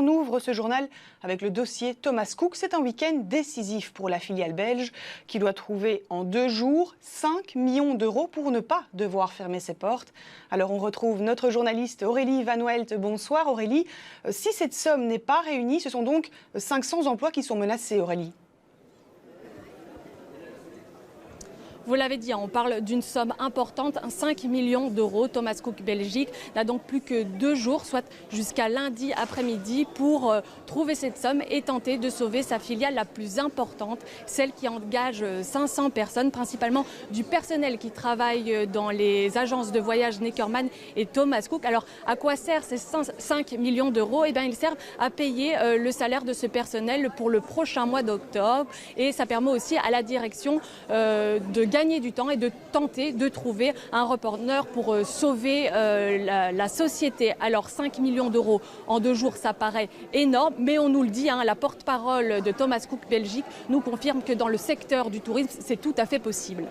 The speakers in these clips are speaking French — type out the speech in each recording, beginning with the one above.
ouvre ce journal avec le dossier Thomas Cook. C'est un week-end décisif pour la filiale belge qui doit trouver en 2 jours 5 millions d'euros pour ne pas devoir fermer ses portes. Alors on retrouve notre journaliste Aurélie Van Welt. Bonsoir Aurélie. Si cette somme n'est pas réunie, ce sont donc 500 emplois qui sont menacés, Aurélie. Vous l'avez dit, on parle d'une somme importante, 5 millions d'euros. Thomas Cook Belgique n'a donc plus que 2 jours, soit jusqu'à lundi après-midi, pour trouver cette somme et tenter de sauver sa filiale la plus importante, celle qui engage 500 personnes, principalement du personnel qui travaille dans les agences de voyage Neckermann et Thomas Cook. Alors, à quoi servent ces 5 millions d'euros? Eh bien, ils servent à payer le salaire de ce personnel pour le prochain mois d'octobre. Et ça permet aussi à la direction de gagner du temps et de tenter de trouver un repreneur pour sauver la société. Alors 5 millions d'euros en 2 jours, ça paraît énorme, mais on nous le dit, la porte-parole de Thomas Cook Belgique nous confirme que dans le secteur du tourisme, c'est tout à fait possible.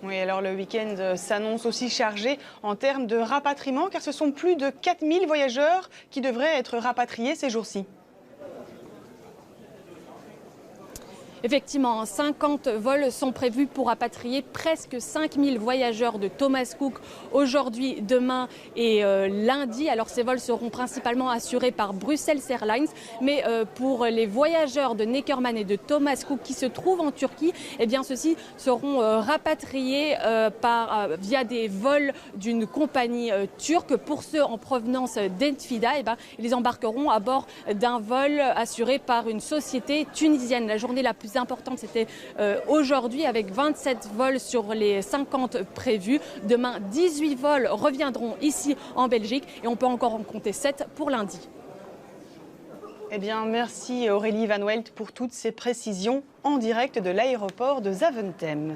Oui, alors le week-end s'annonce aussi chargé en termes de rapatriement, car ce sont plus de 4000 voyageurs qui devraient être rapatriés ces jours-ci. Effectivement, 50 vols sont prévus pour rapatrier presque 5000 voyageurs de Thomas Cook aujourd'hui, demain et lundi. Alors ces vols seront principalement assurés par Brussels Airlines, mais pour les voyageurs de Neckermann et de Thomas Cook qui se trouvent en Turquie, eh bien ceux-ci seront rapatriés via des vols d'une compagnie turque. Pour ceux en provenance d'Enfida, eh bien, ils embarqueront à bord d'un vol assuré par une société tunisienne. La journée la plus importante, c'était aujourd'hui avec 27 vols sur les 50 prévus. Demain, 18 vols reviendront ici en Belgique et on peut encore en compter 7 pour lundi. Eh bien, merci Aurélie Van Welt pour toutes ces précisions en direct de l'aéroport de Zaventem.